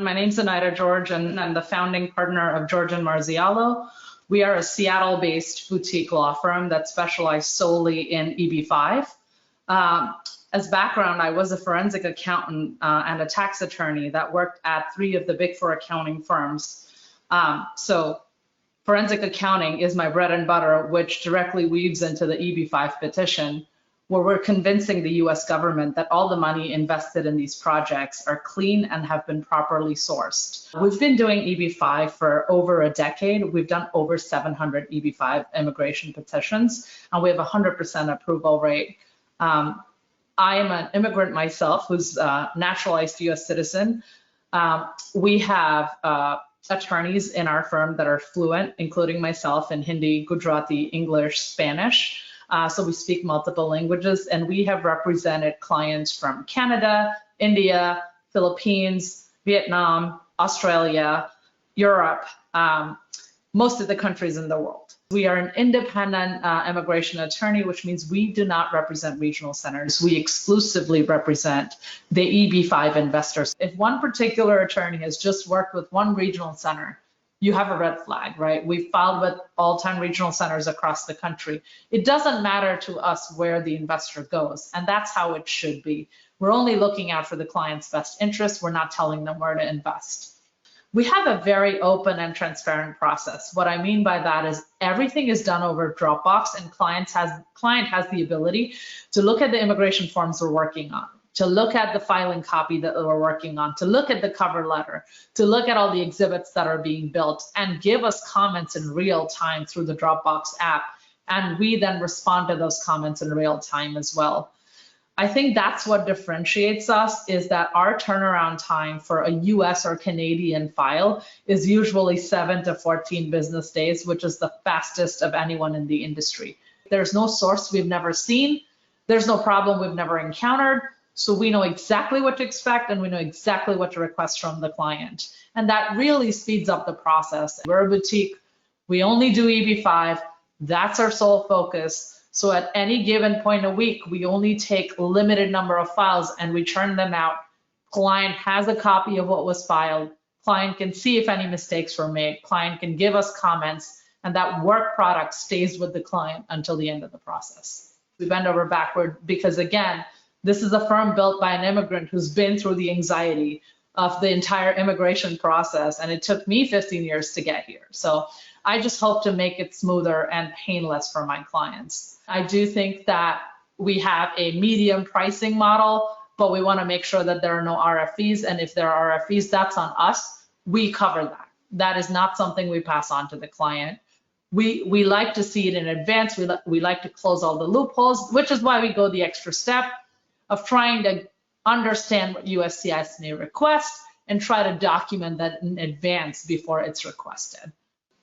My name's Anahita George, and I'm the founding partner of George and Marzialo. We are a Seattle-based boutique law firm that specializes solely in EB-5. As background, I was a forensic accountant and a tax attorney that worked at 3 of the Big 4 accounting firms. So forensic accounting is my bread and butter, which directly weaves into the EB-5 petition, where we're convincing the US government that all the money invested in these projects are clean and have been properly sourced. We've been doing EB-5 for over a decade. We've done over 700 EB-5 immigration petitions, and we have a 100% approval rate. I am an immigrant myself who's a naturalized US citizen. We have attorneys in our firm that are fluent, including myself, in Hindi, Gujarati, English, Spanish. So we speak multiple languages, and we have represented clients from Canada, India, Philippines, Vietnam, Australia, Europe, most of the countries in the world. We are an independent immigration attorney, which means we do not represent regional centers. We exclusively represent the EB-5 investors. If one particular attorney has just worked with one regional center, you have a red flag, right? We've filed with all 10 regional centers across the country. It doesn't matter to us where the investor goes, and that's how it should be. We're only looking out for the client's best interest. We're not telling them where to invest. We have a very open and transparent process. What I mean by that is everything is done over Dropbox, and client has the ability to look at the immigration forms we're working on, to look at the filing copy that we're working on, to look at the cover letter, to look at all the exhibits that are being built, and give us comments in real time through the Dropbox app. And we then respond to those comments in real time as well. I think that's what differentiates us, is that our turnaround time for a US or Canadian file is usually 7 to 14 business days, which is the fastest of anyone in the industry. There's no source we've never seen. There's no problem we've never encountered. So we know exactly what to expect, and we know exactly what to request from the client. And that really speeds up the process. We're a boutique. We only do EB-5. That's our sole focus. So at any given point a week, we only take a limited number of files and we churn them out. Client has a copy of what was filed. Client can see if any mistakes were made. Client can give us comments, and that work product stays with the client until the end of the process. We bend over backward because, again, this is a firm built by an immigrant who's been through the anxiety of the entire immigration process, and it took me 15 years to get here. So I just hope to make it smoother and painless for my clients. I do think that we have a medium pricing model, but we want to make sure that there are no RFEs, and if there are RFEs, that's on us. We cover that. That is not something we pass on to the client. We like to see it in advance. We like to close all the loopholes, which is why we go the extra step of trying to understand what USCIS may request and try to document that in advance before it's requested.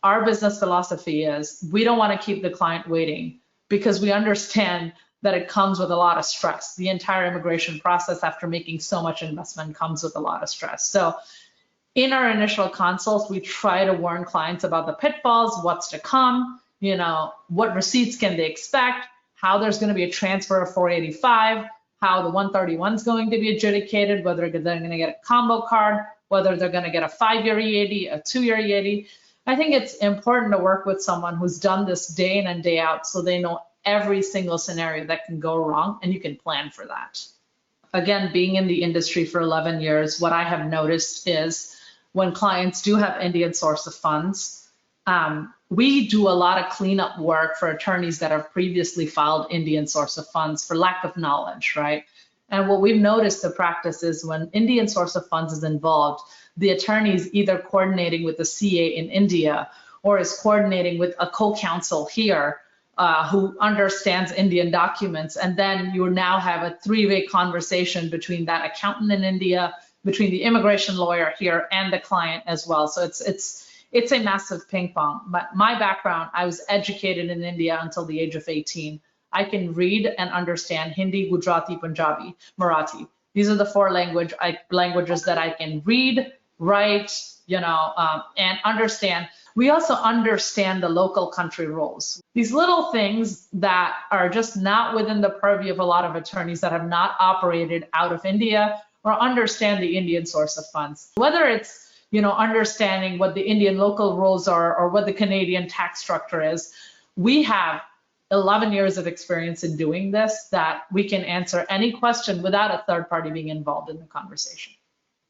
Our business philosophy is we don't want to keep the client waiting, because we understand that it comes with a lot of stress. The entire immigration process, after making so much investment, comes with a lot of stress. So in our initial consults, we try to warn clients about the pitfalls, what's to come, what receipts can they expect, how there's going to be a transfer of 485, how the 131 is going to be adjudicated, whether they're going to get a combo card, whether they're going to get a 5-year EAD, a 2-year EAD. I think it's important to work with someone who's done this day in and day out, so they know every single scenario that can go wrong, and you can plan for that. Again, being in the industry for 11 years, what I have noticed is when clients do have Indian source of funds, we do a lot of cleanup work for attorneys that have previously filed Indian source of funds for lack of knowledge, right? And what we've noticed the practice is when Indian source of funds is involved, the attorney is either coordinating with the CA in India or is coordinating with a co-counsel here who understands Indian documents. And then you now have a 3-way conversation between that accountant in India, between the immigration lawyer here, and the client as well. So it's a massive ping pong. But my background, I was educated in India until the age of 18. I can read and understand Hindi, Gujarati, Punjabi, Marathi. These are the 4 languages that I can read, write, and understand. We also understand the local country rules. These little things that are just not within the purview of a lot of attorneys that have not operated out of India or understand the Indian source of funds. Whether it's, understanding what the Indian local rules are or what the Canadian tax structure is, we have 11 years of experience in doing this that we can answer any question without a third party being involved in the conversation.